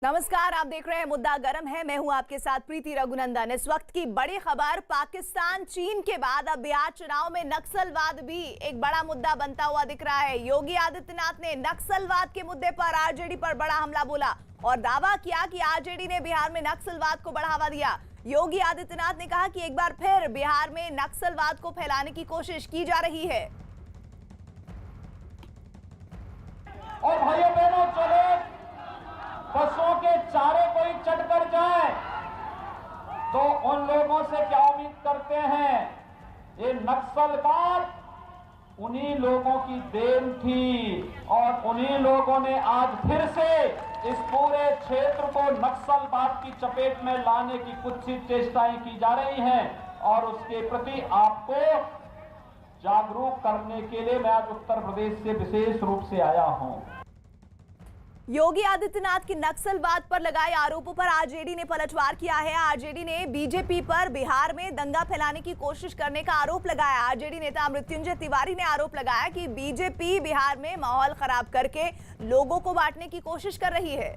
नमस्कार, आप देख रहे हैं मुद्दा गरम है। मैं हूं आपके साथ प्रीति रघुनंदन। इस वक्त की बड़ी खबर, पाकिस्तान चीन के बाद अब बिहार चुनाव में नक्सलवाद भी एक बड़ा मुद्दा बनता हुआ दिख रहा है। योगी आदित्यनाथ ने नक्सलवाद के मुद्दे पर आरजेडी पर बड़ा हमला बोला और दावा किया कि आरजेडी ने बिहार में नक्सलवाद को बढ़ावा दिया। योगी आदित्यनाथ ने कहा कि एक बार फिर बिहार में नक्सलवाद को फैलाने की कोशिश की जा रही है। और भाइयों बहनों, चले बसों के चारे कोई चढ़ कर जाए तो उन लोगों से क्या उम्मीद करते हैं? ये नक्सलवाद उन्हीं लोगों की देन थी और उन्हीं लोगों ने आज फिर से इस पूरे क्षेत्र को नक्सलवाद की चपेट में लाने की कुत्सित चेष्टाएं की जा रही हैं और उसके प्रति आपको जागरूक करने के लिए मैं आज उत्तर प्रदेश से विशेष रूप से आया हूं। योगी आदित्यनाथ के नक्सलवाद पर लगाए आरोपों पर आरजेडी ने पलटवार किया है। आरजेडी ने बीजेपी पर बिहार में दंगा फैलाने की कोशिश करने का आरोप लगाया। आरजेडी नेता मृत्युंजय तिवारी ने आरोप लगाया कि बीजेपी बिहार में माहौल खराब करके लोगों को बांटने की कोशिश कर रही है।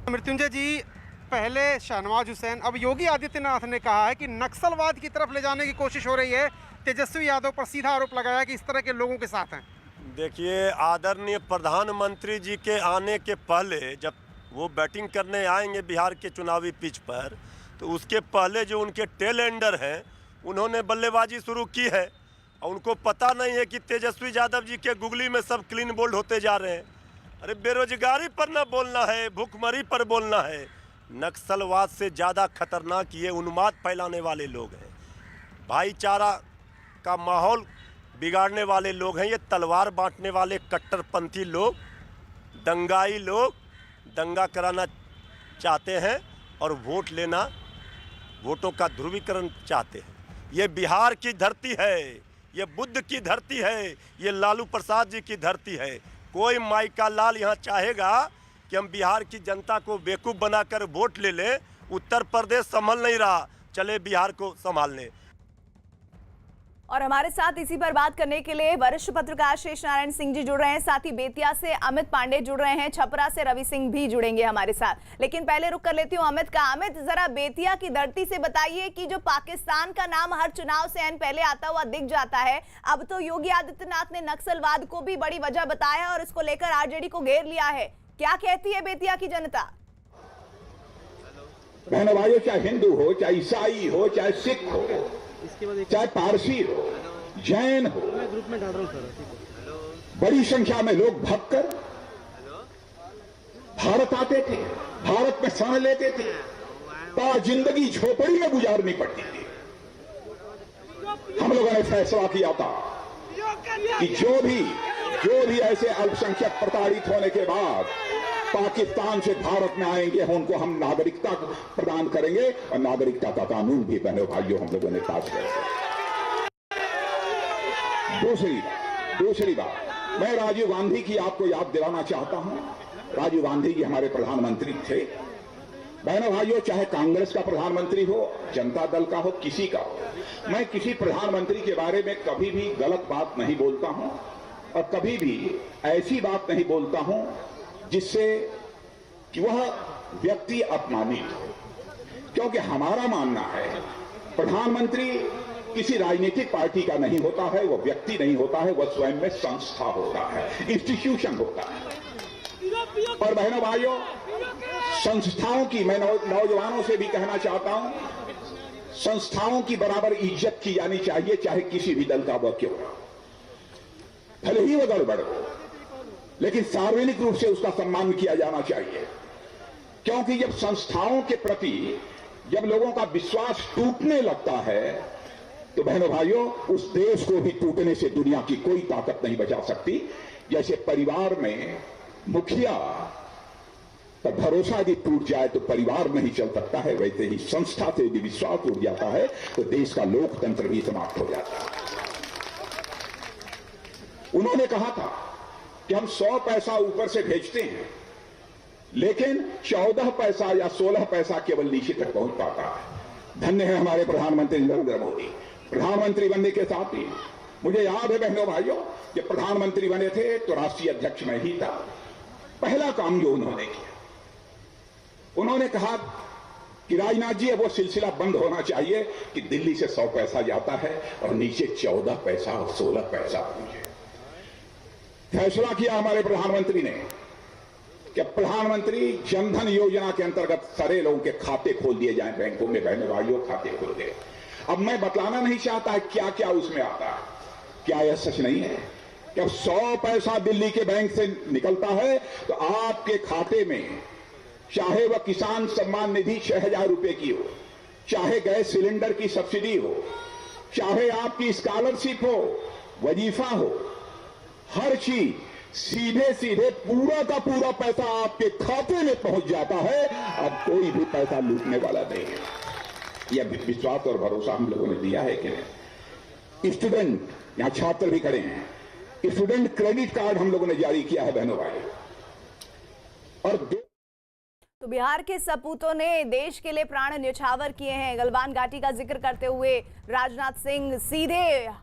मृत्युंजय जी, पहले शाहनवाज हुसैन, अब योगी आदित्यनाथ ने कहा है कि नक्सलवाद की तरफ ले जाने की कोशिश हो रही है। तेजस्वी यादव पर सीधा आरोप लगाया कि इस तरह के लोगों के साथ हैं। देखिए, आदरणीय प्रधानमंत्री जी के आने के पहले जब वो बैटिंग करने आएंगे बिहार के चुनावी पिच पर, तो उसके पहले जो उनके टेल एंडर हैं उन्होंने बल्लेबाजी शुरू की है और उनको पता नहीं है कि तेजस्वी यादव जी के गुगली में सब क्लीन बोल्ड होते जा रहे हैं। अरे बेरोजगारी पर ना बोलना है, भूखमरी पर बोलना है। नक्सलवाद से ज़्यादा खतरनाक ये उन्माद फैलाने वाले लोग हैं, भाईचारा का माहौल बिगाड़ने वाले लोग हैं। ये तलवार बांटने वाले कट्टरपंथी लोग, दंगाई लोग दंगा कराना चाहते हैं और वोट लेना, वोटों का ध्रुवीकरण चाहते हैं। ये बिहार की धरती है, ये बुद्ध की धरती है, ये लालू प्रसाद जी की धरती है। कोई माई का लाल यहाँ चाहेगा कि हम बिहार की जनता को बेवकूफ़ बनाकर वोट ले लें। उत्तर प्रदेश संभल नहीं रहा, चले बिहार को संभालने। और हमारे साथ इसी पर बात करने के लिए वरिष्ठ पत्रकार शेष नारायण सिंह जी जुड़ रहे हैं, साथ ही बेतिया से अमित पांडे जुड़ रहे हैं, छपरा से रवि सिंह भी जुड़ेंगे हमारे साथ। लेकिन पहले रुक कर लेती हूँ अमित का। अमित, जरा बेतिया की धरती से बताइए कि जो पाकिस्तान का नाम हर चुनाव से एन पहले आता हुआ दिख जाता है, अब तो योगी आदित्यनाथ ने नक्सलवाद को भी बड़ी वजह बताया और इसको लेकर आरजेडी को घेर लिया है। क्या कहती है बेतिया की जनता? बहनों भाइयों, चाहे हिंदू हो, चाहे ईसाई हो, चाहे सिख हो, चाहे पारसी हो, जैन हो, बड़ी संख्या में लोग भागकर भारत आते थे, भारत में शरण लेते थे, तो जिंदगी झोपड़ी में गुजारनी पड़ती थी। हम लोगों ने फैसला किया था कि जो भी ऐसे अल्पसंख्यक प्रताड़ित होने के बाद पाकिस्तान से भारत में आएंगे, उनको हम नागरिकता प्रदान करेंगे और नागरिकता का कानून भी बहनों भाइयों हम लोगों ने पास कर दिया। दूसरी बात, मैं राजीव गांधी की आपको याद दिलाना चाहता हूं। राजीव गांधी जी हमारे प्रधानमंत्री थे। बहनों भाइयों, चाहे कांग्रेस का प्रधानमंत्री हो, जनता दल का हो, किसी का हो, मैं किसी प्रधानमंत्री के बारे में कभी भी गलत बात नहीं बोलता हूं और कभी भी ऐसी बात नहीं बोलता हूं जिससे कि वह व्यक्ति अपमानित हो। क्योंकि हमारा मानना है प्रधानमंत्री किसी राजनीतिक पार्टी का नहीं होता है, वह व्यक्ति नहीं होता है, वह स्वयं में संस्था होता है, इंस्टीट्यूशन होता है। और बहनों भाइयों, संस्थाओं की मैं नौजवानों से भी कहना चाहता हूं, संस्थाओं की बराबर इज्जत की जानी चाहिए, चाहे किसी भी दल का वह क्यों हो, भले ही वह गड़बड़ हो, लेकिन सार्वजनिक रूप से उसका सम्मान किया जाना चाहिए। क्योंकि जब संस्थाओं के प्रति जब लोगों का विश्वास टूटने लगता है, तो बहनों भाइयों, उस देश को भी टूटने से दुनिया की कोई ताकत नहीं बचा सकती। जैसे परिवार में मुखिया पर भरोसा यदि टूट जाए तो परिवार नहीं चल सकता है, वैसे ही संस्था से यदि विश्वास टूट जाता है तो देश का लोकतंत्र भी समाप्त हो जाता है। उन्होंने कहा था कि हम 100 पैसा ऊपर से भेजते हैं, लेकिन 14 पैसा या 16 पैसा केवल नीचे तक पहुंच पाता है। धन्य है हमारे प्रधानमंत्री नरेंद्र मोदी। प्रधानमंत्री बनने के साथ ही मुझे याद है बहनों भाइयों, जब प्रधानमंत्री बने थे तो राष्ट्रीय अध्यक्ष मैं ही था पहला काम जो उन्होंने किया, उन्होंने कहा कि राजनाथ जी, अब वो सिलसिला बंद होना चाहिए कि दिल्ली से 100 पैसा जाता है और नीचे 14 पैसा और 16 पैसा पहुंचे। फैसला किया हमारे प्रधानमंत्री ने कि प्रधानमंत्री जनधन योजना के अंतर्गत सारे लोगों के खाते खोल दिए जाएं, बैंकों में बहने भाइयों खाते खोल दिए। अब मैं बतलाना नहीं चाहता है क्या क्या उसमें आता है, क्या यह सच नहीं है कि अब 100 पैसा दिल्ली के बैंक से निकलता है तो आपके खाते में, चाहे वह किसान सम्मान निधि 6,000 रुपए की हो, चाहे गैस सिलेंडर की सब्सिडी हो, चाहे आपकी स्कॉलरशिप हो, वजीफा हो, हर चीज सीधे सीधे पूरा का पूरा पैसा आपके खाते में पहुंच जाता है। अब कोई भी पैसा लूटने वाला नहीं है। यह विश्वास और भरोसा हम लोगों ने दिया है कि नहीं। स्टूडेंट, यहां छात्र भी खड़े हैं, स्टूडेंट क्रेडिट कार्ड हम लोगों ने जारी किया है बहनों भाई। और तो बिहार के सपूतों ने देश के लिए प्राण न्यौछावर किए हैं। गलवान घाटी का जिक्र करते हुए राजनाथ सिंह सीधे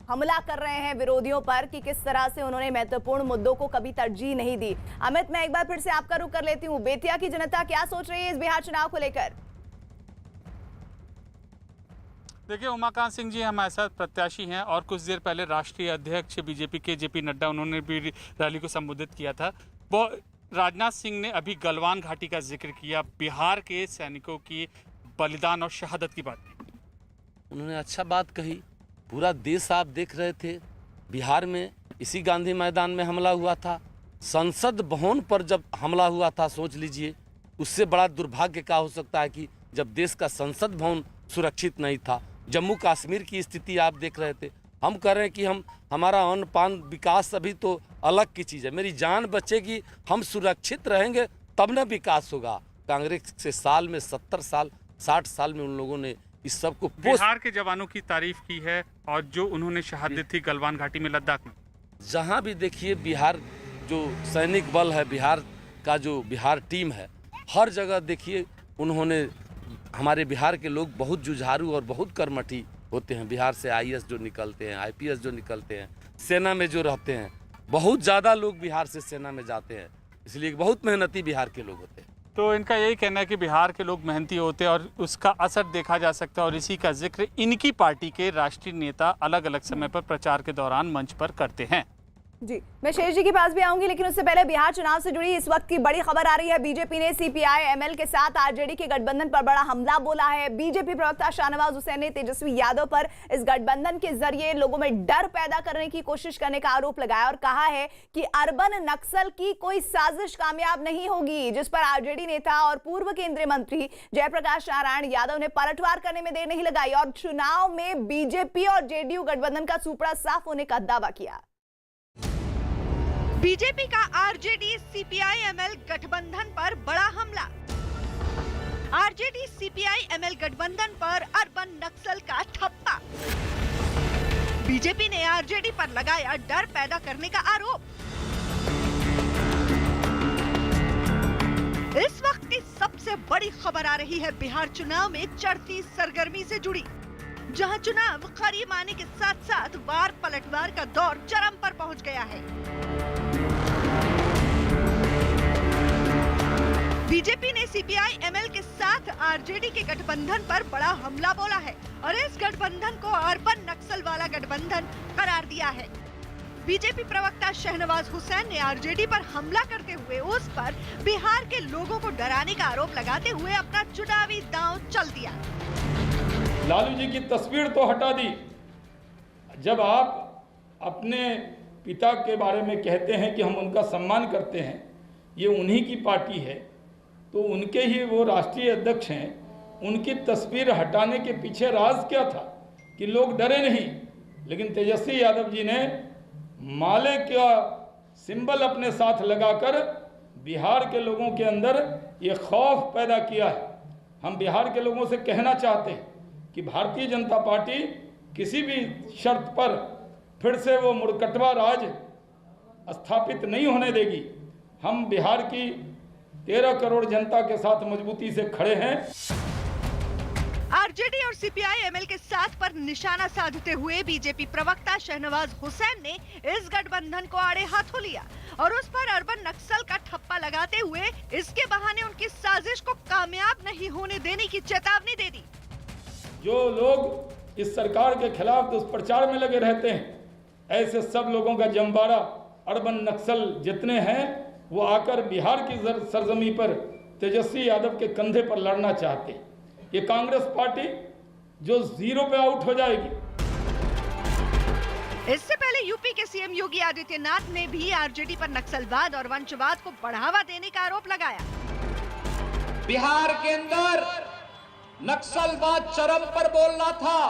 हमला कर रहे हैं विरोधियों पर कि किस तरह से उन्होंने महत्वपूर्ण मुद्दों को कभी तरजीह नहीं दी। अमित, मैं एक बार फिर से आपका रुख कर लेती हूँ। बेतिया की जनता क्या सोच रही है इस बिहार चुनाव को लेकर? देखिए, उमाकांत सिंह जी हमारे साथ प्रत्याशी हैं और कुछ देर पहले राष्ट्रीय अध्यक्ष बीजेपी के जेपी नड्डा, उन्होंने भी रैली को संबोधित किया था। वो राजनाथ सिंह ने अभी गलवान घाटी का जिक्र किया, बिहार के सैनिकों की बलिदान और शहादत की बात की। उन्होंने अच्छा बात कही। पूरा देश आप देख रहे थे, बिहार में इसी गांधी मैदान में हमला हुआ था, संसद भवन पर जब हमला हुआ था, सोच लीजिए उससे बड़ा दुर्भाग्य क्या हो सकता है कि जब देश का संसद भवन सुरक्षित नहीं था। जम्मू कश्मीर की स्थिति आप देख रहे थे। हम कह रहे हैं कि हमारा अन्न पान विकास अभी तो अलग की चीज़ है, मेरी जान बचेगी, हम सुरक्षित रहेंगे तब न विकास होगा। कांग्रेस से साल में 70 साल 60 साल में उन लोगों ने इस सब को बिहार के जवानों की तारीफ की है और जो उन्होंने शहादत थी गलवान घाटी में, लद्दाख में। जहाँ भी देखिए बिहार जो सैनिक बल है, बिहार का जो बिहार टीम है, हर जगह देखिए उन्होंने, हमारे बिहार के लोग बहुत जुझारू और बहुत कर्मठी होते हैं। बिहार से आईएएस जो निकलते हैं, आईपीएस जो निकलते हैं, सेना में जो रहते हैं, बहुत ज़्यादा लोग बिहार से सेना में जाते हैं, इसलिए बहुत मेहनती बिहार के लोग होते हैं। तो इनका यही कहना है कि बिहार के लोग मेहनती होते हैं और उसका असर देखा जा सकता है और इसी का जिक्र इनकी पार्टी के राष्ट्रीय नेता अलग अलग समय पर प्रचार के दौरान मंच पर करते हैं। जी, मैं शेष जी के पास भी आऊंगी, लेकिन उससे पहले बिहार चुनाव से जुड़ी इस वक्त की बड़ी खबर आ रही है। बीजेपी ने सीपीआई एमएल के साथ आरजेडी के गठबंधन पर बड़ा हमला बोला है। बीजेपी प्रवक्ता शाहनवाज हुसैन ने तेजस्वी यादव पर इस गठबंधन के जरिए लोगों में डर पैदा करने की कोशिश करने का आरोप लगाया और कहा है कि अर्बन नक्सल की कोई साजिश कामयाब नहीं होगी, जिस पर आरजेडी नेता और पूर्व केंद्रीय मंत्री जयप्रकाश नारायण यादव ने पलटवार करने में देर नहीं लगाई और चुनाव में बीजेपी और जेडीयू गठबंधन का सुपड़ा साफ होने का दावा किया। बीजेपी का आरजेडी सीपीआई एमएल गठबंधन पर बड़ा हमला। आरजेडी सीपीआई एमएल गठबंधन पर अर्बन नक्सल का ठप्पा। बीजेपी ने आरजेडी पर लगाया डर पैदा करने का आरोप। इस वक्त की सबसे बड़ी खबर आ रही है बिहार चुनाव में चढ़ती सरगर्मी से जुड़ी, जहां चुनाव करीब आने के साथ साथ वार पलटवार का दौर चरम पर पहुंच गया है। बीजेपी ने सीपीआई एमएल के साथ आरजेडी के गठबंधन पर बड़ा हमला बोला है और इस गठबंधन को अर्बन नक्सल वाला गठबंधन करार दिया है। बीजेपी प्रवक्ता शाहनवाज हुसैन ने आरजेडी पर हमला करते हुए उस पर बिहार के लोगों को डराने का आरोप लगाते हुए अपना चुनावी दांव चल दिया। लालू जी की तस्वीर तो हटा दी। जब आप अपने पिता के बारे में कहते हैं कि हम उनका सम्मान करते हैं, ये उन्हीं की पार्टी है, तो उनके ही वो राष्ट्रीय अध्यक्ष हैं, उनकी तस्वीर हटाने के पीछे राज क्या था कि लोग डरे नहीं। लेकिन तेजस्वी यादव जी ने माले का सिंबल अपने साथ लगाकर बिहार के लोगों के अंदर ये खौफ पैदा किया है। हम बिहार के लोगों से कहना चाहते हैं कि भारतीय जनता पार्टी किसी भी शर्त पर फिर से वो मुड़कटवा राज स्थापित नहीं होने देगी। हम बिहार की 13 करोड़ जनता के साथ मजबूती से खड़े हैं। आरजेडी और सीपीआई एमएल के साथ पर निशाना साधते हुए बीजेपी प्रवक्ता शहनवाज हुसैन ने इस गठबंधन को आड़े हाथों लिया और उस पर अर्बन नक्सल का ठप्पा लगाते हुए इसके बहाने उनकी साजिश को कामयाब नहीं होने देने की चेतावनी दे दी। जो लोग इस सरकार के खिलाफ दुष्प्रचार में लगे रहते हैं, ऐसे सब लोगों का जमबाड़ा अर्बन नक्सल जितने हैं वो आकर बिहार की सरजमी पर तेजस्वी यादव के कंधे पर लड़ना चाहते हैं। ये कांग्रेस पार्टी जो 0 पे आउट हो जाएगी। इससे पहले यूपी के सीएम योगी आदित्यनाथ ने भी आरजेडी पर नक्सलवाद और वंशवाद को बढ़ावा देने का आरोप लगाया। बिहार के अंदर नक्सलवाद चरम पर बोल रहा था।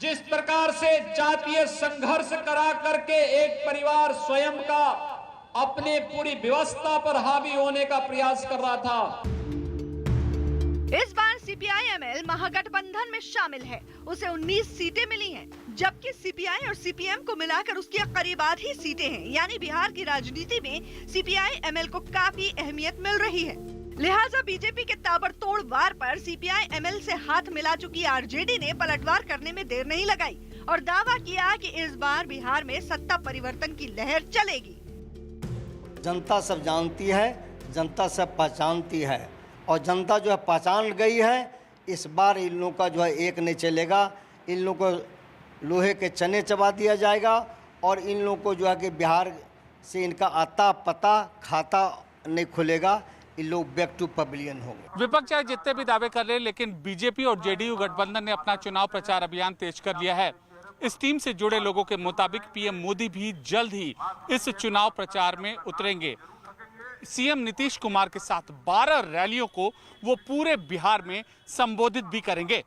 जिस प्रकार से जातीय संघर्ष करा करके एक परिवार स्वयं का अपने पूरी व्यवस्था पर हावी होने का प्रयास कर रहा था। इस बार सीपीआई एमएल महागठबंधन में शामिल है। उसे 19 सीटें मिली हैं, जबकि सीपीआई और सीपीएम को मिलाकर उसकी करीब आधी सीटें हैं। यानी बिहार की राजनीति में सीपीआई एमएल को काफी अहमियत मिल रही है। लिहाजा बीजेपी के ताबड़तोड़ वार पर सीपीआई एमएल से हाथ मिला चुकी आरजेडी ने पलटवार करने में देर नहीं लगाई और दावा किया कि इस बार बिहार में सत्ता परिवर्तन की लहर चलेगी। जनता सब जानती है, जनता सब पहचानती है और जनता जो है पहचान गई है। इस बार इन लोगों का जो है एक नहीं चलेगा। इन लोगों को लोहे के चने चबा दिया जाएगा और इन लोगों को जो है कि बिहार से इनका आता पता खाता नहीं खुलेगा। ये लोग बैक टू पवेलियन होंगे। विपक्ष चाहे जितने भी दावे कर रहे हैं, लेकिन बीजेपी और जेडीयू गठबंधन ने अपना चुनाव प्रचार अभियान तेज कर लिया है। इस टीम से जुड़े लोगों के मुताबिक पीएम मोदी भी जल्द ही इस चुनाव प्रचार में उतरेंगे। सीएम नीतीश कुमार के साथ 12 रैलियों को वो पूरे बिहार में संबोधित भी करेंगे।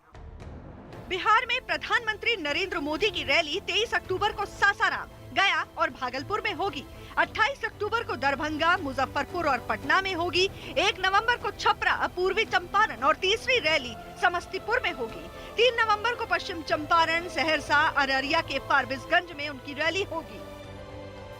बिहार में प्रधानमंत्री नरेंद्र मोदी की रैली 23 अक्टूबर को सासाराम, गया और भागलपुर में होगी। 28 अक्टूबर को दरभंगा, मुजफ्फरपुर और पटना में होगी। 1 नवंबर को छपरा, पूर्वी चंपारण और तीसरी रैली समस्तीपुर में होगी। 3 नवंबर को पश्चिम चंपारण, सहरसा, अररिया के फारबिसगंज में उनकी रैली होगी।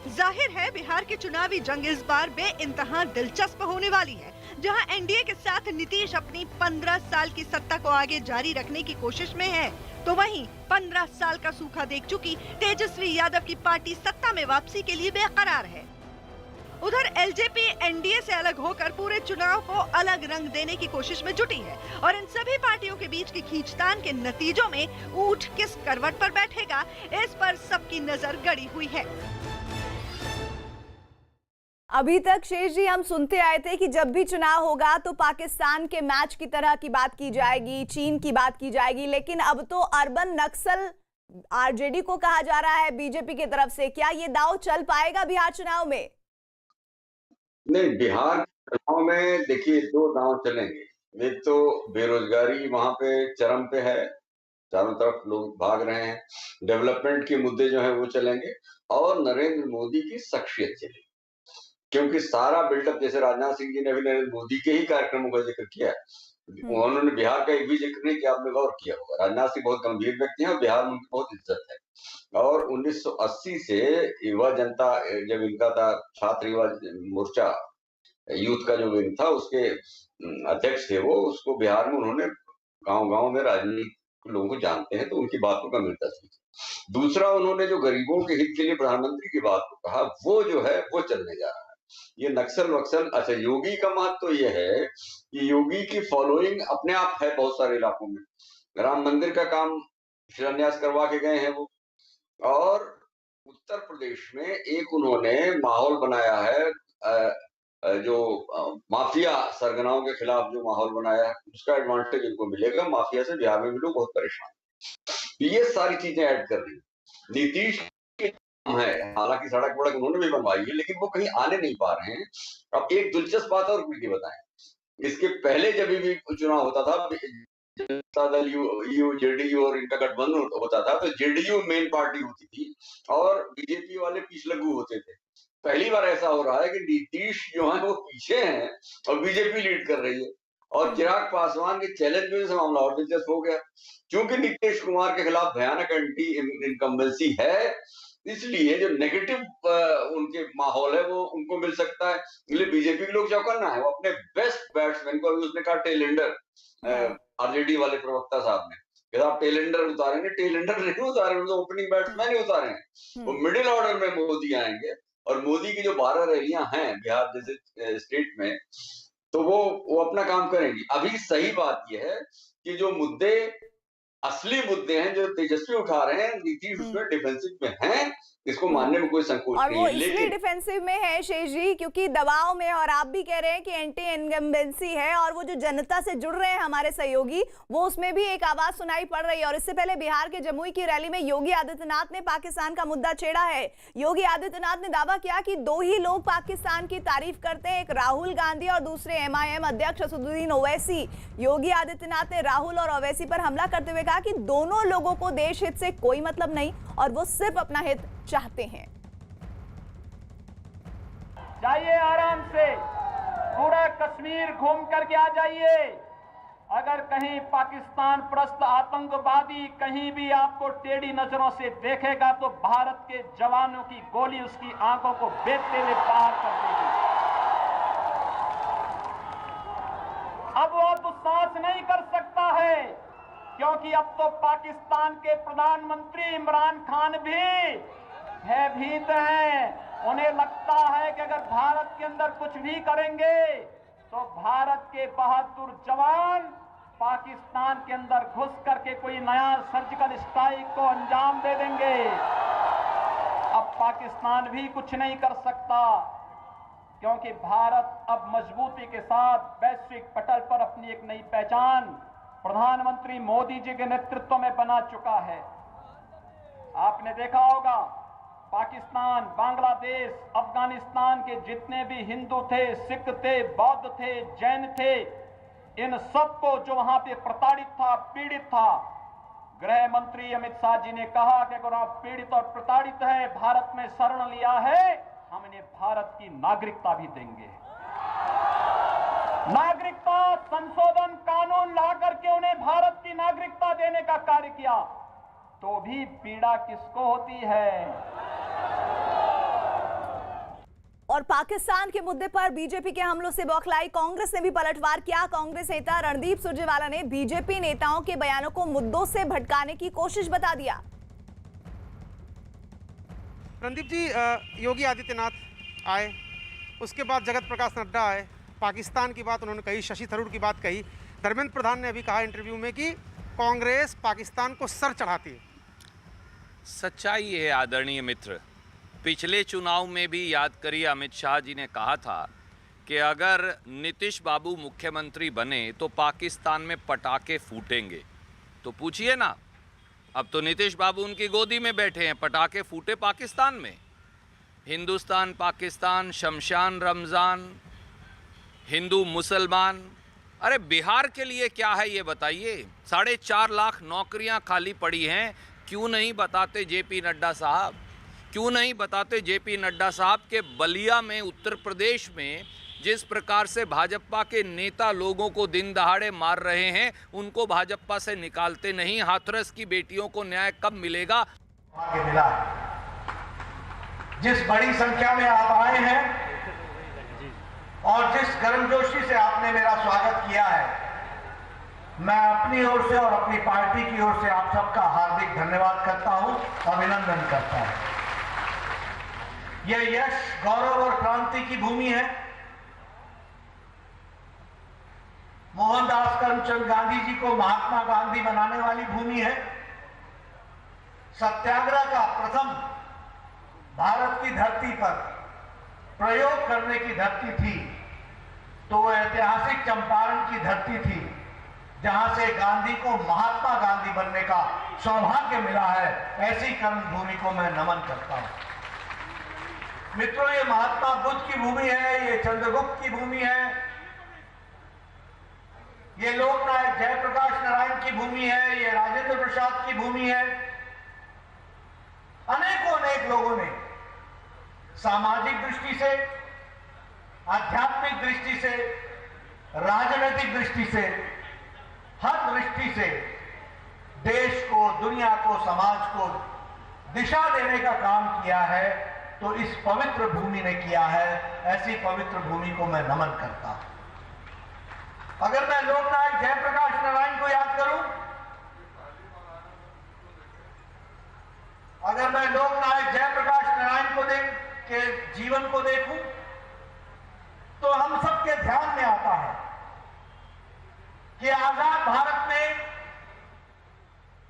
जाहिर है बिहार की चुनावी जंग इस बार बेइंतहा दिलचस्प होने वाली है, जहां एनडीए के साथ नीतीश अपनी 15 साल की सत्ता को आगे जारी रखने की कोशिश में है, तो वहीं 15 साल का सूखा देख चुकी तेजस्वी यादव की पार्टी सत्ता में वापसी के लिए बेकरार है। उधर एलजेपी एनडीए से अलग होकर पूरे चुनाव को अलग रंग देने की कोशिश में जुटी है और इन सभी पार्टियों के बीच की खींचतान के नतीजों में ऊंट किस करवट पर बैठेगा, इस पर सबकी नजर गड़ी हुई है। अभी तक शेष जी हम सुनते आए थे कि जब भी चुनाव होगा तो पाकिस्तान के मैच की तरह की बात की जाएगी, चीन की बात की जाएगी, लेकिन अब तो अर्बन नक्सल आरजेडी को कहा जा रहा है बीजेपी की तरफ से। क्या ये दांव चल पाएगा बिहार चुनाव में? नहीं, बिहार चुनाव में देखिए 2 दांव चलेंगे। एक तो बेरोजगारी वहां पे चरम पे है, चारों तरफ लोग भाग रहे हैं, डेवलपमेंट के मुद्दे जो है वो चलेंगे और नरेंद्र मोदी की शख्सियत चलेगी, क्योंकि सारा बिल्डअप, जैसे राजनाथ सिंह जी ने भी नरेंद्र मोदी के ही कार्यक्रमों का जिक्र किया है, उन्होंने बिहार का एक भी जिक्र नहीं किया। आपने गौर किया होगा, राजनाथ सिंह बहुत गंभीर व्यक्ति हैं और बिहार में उनकी बहुत इज्जत है। और 1980 से युवा जनता, जब इनका था छात्र युवा मोर्चा, यूथ का जो विंग था, उसके अध्यक्ष थे वो, उसको बिहार में उन्होंने गांव-गांव में राजनीतिक लोगों को जानते हैं, तो उनकी बातों का मिलता था। दूसरा, उन्होंने जो गरीबों के हित के लिए प्रधानमंत्री की बात को कहा, वो जो है वो चलने जा रहा है। ये नक्सल वक्सल, अच्छा, योगी का महत्व तो ये है कि योगी की फॉलोइंग अपने आप है बहुत सारे इलाकों में। राम मंदिर का काम शिलान्यास करवा के गए हैं वो, और उत्तर प्रदेश में एक उन्होंने माहौल बनाया है, जो माफिया सरगनाओं के खिलाफ जो माहौल बनाया है, उसका एडवांटेज इनको मिलेगा। माफिया से बिहार में भी लोग बहुत परेशान हैं। ये सारी चीजें ऐड कर रही नीतीश है। हालांकि सड़क वड़क उन्होंने भी बनवाई है, लेकिन वो कहीं आने नहीं पा रहे हैं। अब एक दिलचस्प बात और मिलकर बताएं, इसके पहले जब भी चुनाव होता था, जनता दल जेडीयू और इनका गठबंधन होता था, तो जेडीयू मेन पार्टी होती थी और बीजेपी वाले पीछलग्गू होते थे। पहली बार ऐसा हो रहा है कि नीतीश जो है वो पीछे हैं और बीजेपी लीड कर रही है, और चिराग पासवान के चैलेंज में से मामला और दिलचस्प हो गया, क्योंकि नीतीश कुमार के खिलाफ भयानक एंटी इनकम्बेंसी है। इसलिए जो नेगेटिव उनके माहौल है वो उनको मिल सकता है। इसलिए बीजेपी के लोग चौकन्ना है, वो अपने बेस्ट बैट्समैन को, अभी उसने कहा टेलेंडर आरजेडी वाले प्रवक्ता साहब ने, आप टेलेंडर उतारेंगे, टेलेंडर नहीं उतारे, तो ओपनिंग बैट्समैन ही उतारे हैं। वो मिडिल ऑर्डर में मोदी आएंगे, और मोदी की जो 12 रैलियां हैं बिहार जैसे स्टेट में, तो वो अपना काम करेंगी। अभी सही बात यह है कि जो मुद्दे, असली मुद्दे हैं जो तेजस्वी उठा रहे हैं, नीतीश उसमें डिफेंसिव में हैं, इसको मानने में कोई संकोच और नहीं वो है। इसलिए लेकिन डिफेंसिव में है शेष जी क्योंकि दबाव में, और आप भी कह रहे हैं कि एंटी इनकम्बेंसी है, और वो जो जनता से जुड़ रहे हैं हमारे सहयोगी, वो उसमें भी एक आवाज सुनाई पड़ रही है। और इससे पहले बिहार के जमुई की रैली में योगी आदित्यनाथ ने पाकिस्तान का मुद्दा छेड़ा है। योगी आदित्यनाथ ने दावा किया कि दो ही लोग पाकिस्तान की तारीफ करते हैं, एक राहुल गांधी और दूसरे MIM अध्यक्ष असदुद्दीन ओवैसी। योगी आदित्यनाथ ने राहुल और ओवैसी पर हमला करते हुए कहा कि दोनों लोगों को देश हित से कोई मतलब नहीं और वो सिर्फ अपना हित चाहते हैं। जाइए आराम से, पूरा कश्मीर घूम करके आ जाइए। अगर कहीं पाकिस्तान परस्त आतंकवादी कहीं भी आपको टेढ़ी नजरों से देखेगा तो भारत के जवानों की गोली उसकी आंखों को बेचते हुए बाहर कर देगी। अब वो दुस्साहस नहीं कर सकता है, क्योंकि अब तो पाकिस्तान के प्रधानमंत्री इमरान खान भी भयभीत हैं। उन्हें लगता है कि अगर भारत के अंदर कुछ भी करेंगे तो भारत के बहादुर जवान पाकिस्तान के अंदर घुस करके कोई नया सर्जिकल स्ट्राइक को अंजाम दे देंगे। अब पाकिस्तान भी कुछ नहीं कर सकता, क्योंकि भारत अब मजबूती के साथ वैश्विक पटल पर अपनी एक नई पहचान प्रधानमंत्री मोदी जी के नेतृत्व में बना चुका है। आपने देखा होगा, पाकिस्तान, बांग्लादेश, अफगानिस्तान के जितने भी हिंदू थे, सिख थे, बौद्ध थे, जैन थे, इन सबको जो वहां पे प्रताड़ित था, पीड़ित था, गृह मंत्री अमित शाह जी ने कहा कि अगर आप पीड़ित और प्रताड़ित है, भारत में शरण लिया है, हम इन्हें भारत की नागरिकता भी देंगे। नागरिकता संशोधन कानून ला करके उन्हें भारत की नागरिकता देने का कार्य किया, तो भी पीड़ा किसको होती है। और पाकिस्तान के मुद्दे पर बीजेपी के हमलों से बौखलाई कांग्रेस ने भी पलटवार किया। कांग्रेस नेता रणदीप सुरजेवाला ने बीजेपी नेताओं के बयानों को मुद्दों से भटकाने की कोशिश बता दिया। रणदीप जी, योगी आदित्यनाथ आए, उसके बाद जगत प्रकाश नड्डा आए, पाकिस्तान की बात उन्होंने कही, शशि थरूर की बात कही। धर्मेंद्र प्रधान ने अभी कहा इंटरव्यू में कि कांग्रेस पाकिस्तान को सर चढ़ाती है। सच्चाई है आदरणीय मित्र, पिछले चुनाव में भी याद करिए अमित शाह जी ने कहा था कि अगर नीतीश बाबू मुख्यमंत्री बने तो पाकिस्तान में पटाखे फूटेंगे। तो पूछिए ना, अब तो नीतीश बाबू उनकी गोदी में बैठे हैं, पटाखे फूटे पाकिस्तान में। हिंदुस्तान पाकिस्तान, शमशान रमज़ान, हिंदू मुसलमान, अरे बिहार के लिए क्या है ये बताइए। 4.5 लाख नौकरियां खाली पड़ी हैं, क्यों नहीं बताते जेपी नड्डा साहब, क्यों नहीं बताते जेपी नड्डा साहब के बलिया में, उत्तर प्रदेश में जिस प्रकार से भाजपा के नेता लोगों को दिन दहाड़े मार रहे हैं, उनको भाजपा से निकालते नहीं। हाथरस की बेटियों को न्याय कब मिलेगा? आगे मिला, जिस बड़ी संख्या में आप आए हैं और जिस गर्मजोशी से आपने मेरा स्वागत किया है, मैं अपनी ओर से और अपनी पार्टी की ओर से आप सबका हार्दिक धन्यवाद करता हूं, अभिनंदन करता हूं। यह यश, गौरव और क्रांति की भूमि है। मोहनदास करमचंद गांधी जी को महात्मा गांधी बनाने वाली भूमि है। सत्याग्रह का प्रथम भारत की धरती पर प्रयोग करने की धरती थी तो वह ऐतिहासिक चंपारण की धरती थी, जहां से गांधी को महात्मा गांधी बनने का सौभाग्य मिला है। ऐसी कर्मभूमि को मैं नमन करता हूं। मित्रों, ये महात्मा बुद्ध की भूमि है, ये चंद्रगुप्त की भूमि है, ये लोकनायक जयप्रकाश नारायण की भूमि है, ये राजेंद्र प्रसाद की भूमि है। अनेक लोगों ने सामाजिक दृष्टि से, आध्यात्मिक दृष्टि से, राजनीतिक दृष्टि से, हर दृष्टि से देश को, दुनिया को, समाज को दिशा देने का काम किया है तो इस पवित्र भूमि ने किया है। ऐसी पवित्र भूमि को मैं नमन करता हूं। अगर मैं लोकनायक जयप्रकाश नारायण को याद करूं, अगर मैं लोकनायक जयप्रकाश नारायण को के जीवन को देखूं, तो हम सबके ध्यान में आता है कि आजाद भारत में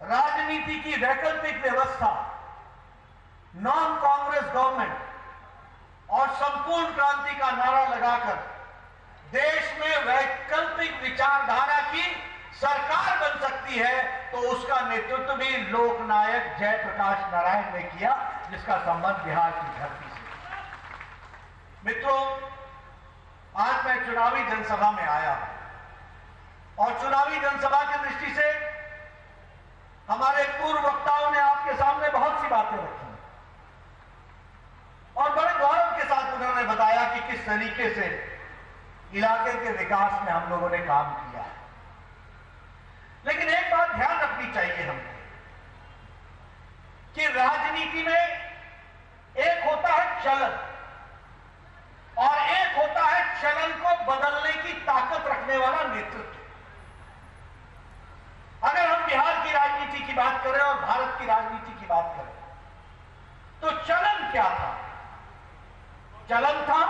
राजनीति की वैकल्पिक व्यवस्था, नॉन कांग्रेस गवर्नमेंट और संपूर्ण क्रांति का नारा लगाकर देश में वैकल्पिक विचारधारा की सरकार बन सकती है, तो उसका नेतृत्व भी लोकनायक जयप्रकाश नारायण ने किया, जिसका संबंध बिहार की धरती से। मित्रों, आज मैं चुनावी जनसभा में आया हूं और चुनावी जनसभा की दृष्टि से हमारे पूर्व वक्ताओं ने आपके सामने बहुत सी बातें रखी और बड़े गौरव के साथ उन्होंने बताया कि किस तरीके से इलाके के विकास में हम लोगों ने काम किया है। लेकिन एक बात ध्यान रखनी चाहिए हमको कि राजनीति में एक होता है चलन और एक होता है चलन को बदलने की ताकत रखने वाला नेतृत्व। अगर हम बिहार की राजनीति की बात करें और भारत की राजनीति की बात करें, तो चलन क्या था? चलन था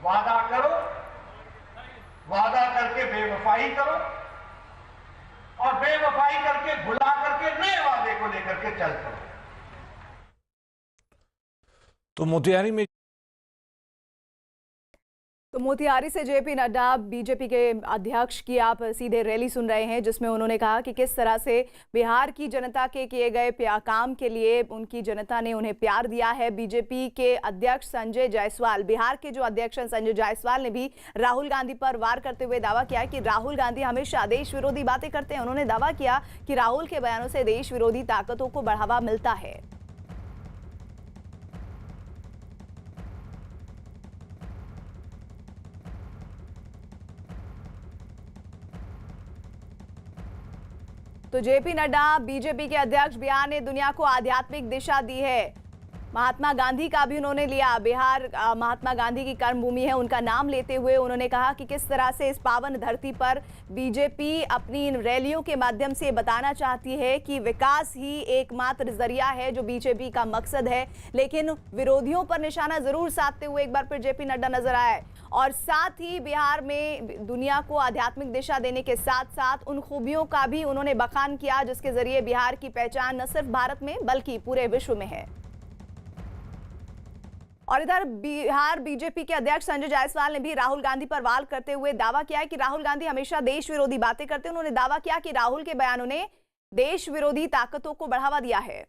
वादा करो, वादा करके बेवफाई करो और बेवफाई करके भुला करके नए वादे को लेकर के चल पड़ो। तो मोतिहारी से जेपी नड्डा बीजेपी के अध्यक्ष की आप सीधे रैली सुन रहे हैं, जिसमें उन्होंने कहा कि किस तरह से बिहार की जनता के किए गए काम के लिए उनकी जनता ने उन्हें प्यार दिया है। बीजेपी के अध्यक्ष संजय जायसवाल, बिहार के जो अध्यक्ष हैं संजय जायसवाल ने भी राहुल गांधी पर वार करते हुए दावा किया कि राहुल गांधी हमेशा देश विरोधी बातें करते हैं। उन्होंने दावा किया कि राहुल के बयानों से देश विरोधी ताकतों को बढ़ावा मिलता है। तो जेपी नड्डा बीजेपी के अध्यक्ष, बिहार ने दुनिया को आध्यात्मिक दिशा दी है। महात्मा गांधी का भी उन्होंने लिया। बिहार महात्मा गांधी की कर्मभूमि है, उनका नाम लेते हुए उन्होंने कहा कि किस तरह से इस पावन धरती पर बीजेपी अपनी रैलियों के माध्यम से बताना चाहती है कि विकास ही एकमात्र जरिया है जो बीजेपी का मकसद है। लेकिन विरोधियों पर निशाना जरूर साधते हुए एक बार फिर जेपी नड्डा नजर आए और साथ ही बिहार में दुनिया को आध्यात्मिक दिशा देने के साथ साथ उन खूबियों का भी उन्होंने बखान किया जिसके जरिए बिहार की पहचान न सिर्फ भारत में बल्कि पूरे विश्व में है। और इधर बिहार बीजेपी के अध्यक्ष संजय जायसवाल ने भी राहुल गांधी पर वार करते हुए दावा किया है कि राहुल गांधी हमेशा देश विरोधी बातें करते हैं। उन्होंने दावा किया कि राहुल के बयानों ने देश विरोधी ताकतों को बढ़ावा दिया है।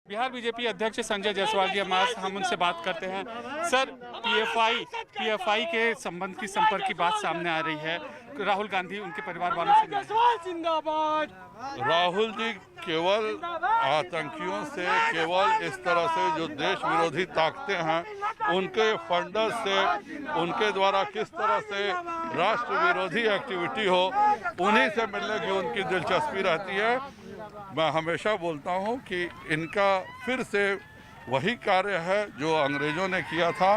बिहार बीजेपी अध्यक्ष संजय जायसवाल जी हमारे, हम उनसे बात करते हैं। सर, पीएफआई के संबंध की संपर्क की बात सामने आ रही है, राहुल गांधी उनके परिवार वालों से जिंदाबाद। राहुल जी केवल आतंकियों से, केवल इस तरह से जो देश विरोधी ताकतें हैं उनके फंडर्स से, उनके द्वारा किस तरह से राष्ट्र विरोधी एक्टिविटी हो, उन्हीं से मिलने की उनकी दिलचस्पी रहती है। मैं हमेशा बोलता हूं कि इनका फिर से वही कार्य है जो अंग्रेजों ने किया था।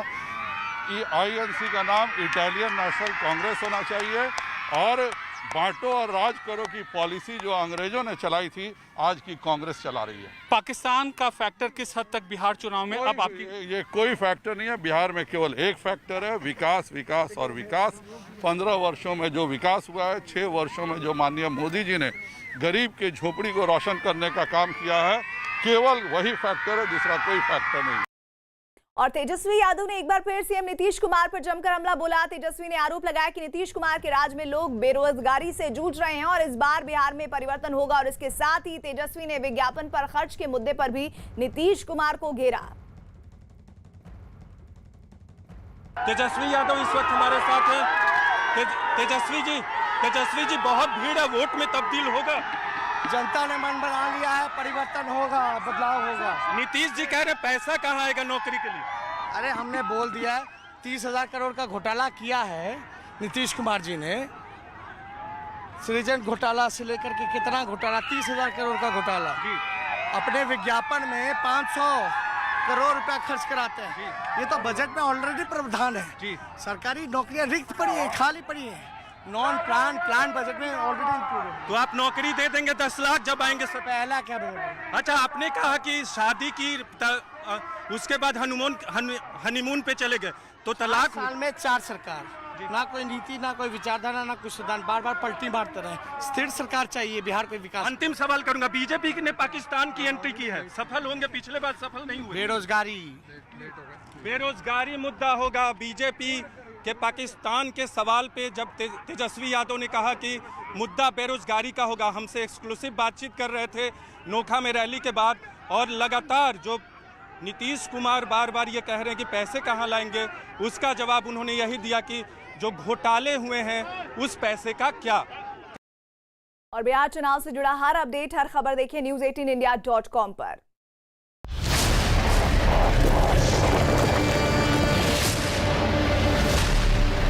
आईएनसी का नाम इटालियन नेशनल कांग्रेस होना चाहिए और बांटो और राज करो की पॉलिसी जो अंग्रेजों ने चलाई थी आज की कांग्रेस चला रही है। पाकिस्तान का फैक्टर किस हद तक बिहार चुनाव में अब आपकी? ये कोई फैक्टर नहीं है। बिहार में केवल एक फैक्टर है, विकास, विकास और विकास। 15 वर्षों में जो विकास हुआ है, 6 वर्षों में जो माननीय मोदी जी ने गरीब की झोपड़ी को रोशन करने का काम किया है, केवल वही फैक्टर है, दूसरा कोई फैक्टर नहीं। और तेजस्वी यादव ने एक बार फिर सीएम नीतीश कुमार पर जमकर हमला बोला। तेजस्वी ने आरोप लगाया कि नीतीश कुमार के राज में लोग बेरोजगारी से जूझ रहे हैं और इस बार बिहार में परिवर्तन होगा। और इसके साथ ही तेजस्वी ने विज्ञापन पर खर्च के मुद्दे पर भी नीतीश कुमार को घेरा। तेजस्वी यादव इस वक्त हमारे साथ हैं। तेजस्वी जी बहुत भीड़ है, वोट में तब्दील होगा। जनता ने मन बना लिया है, परिवर्तन होगा, बदलाव होगा। नीतीश जी कह रहे पैसा कहाँ आएगा नौकरी के लिए? अरे हमने बोल दिया है, 30,000 करोड़ का घोटाला किया है नीतीश कुमार जी ने। सृजन घोटाला से लेकर के कितना घोटाला, 30,000 करोड़ का घोटाला। अपने विज्ञापन में 500 करोड़ रुपया खर्च कराते हैं। ये तो बजट में ऑलरेडी प्रावधान है जी। सरकारी नौकरियां रिक्त पड़ी है, खाली पड़ी है, नॉन प्लान बजट में ऑलरेडी इंक्लूडेड। तो आप नौकरी दे देंगे 10 लाख जब आएंगे सब? पहला क्या बोल रहे हैं? अच्छा, आपने कहा कि शादी की उसके बाद हनीमून पे चले गए तो तलाक। साल में 4 सरकार, ना कोई नीति, ना कोई विचारधारा, ना कुछ सिद्धांत, बार बार पलटी मारते रहे। स्थिर सरकार चाहिए बिहार को विकास। अंतिम सवाल करूंगा, बीजेपी ने पाकिस्तान की एंट्री की है, सफल होंगे? पिछले बार सफल नहीं हुए। बेरोजगारी मुद्दा होगा। बीजेपी के पाकिस्तान के सवाल पे जब तेजस्वी यादव ने कहा कि मुद्दा बेरोजगारी का होगा, हमसे एक्सक्लूसिव बातचीत कर रहे थे नोखा में रैली के बाद। और लगातार जो नीतीश कुमार बार बार ये कह रहे हैं कि पैसे कहाँ लाएंगे, उसका जवाब उन्होंने यही दिया कि जो घोटाले हुए हैं उस पैसे का क्या। और बिहार चुनाव से जुड़ा हर अपडेट, हर खबर देखिए news18india.com पर।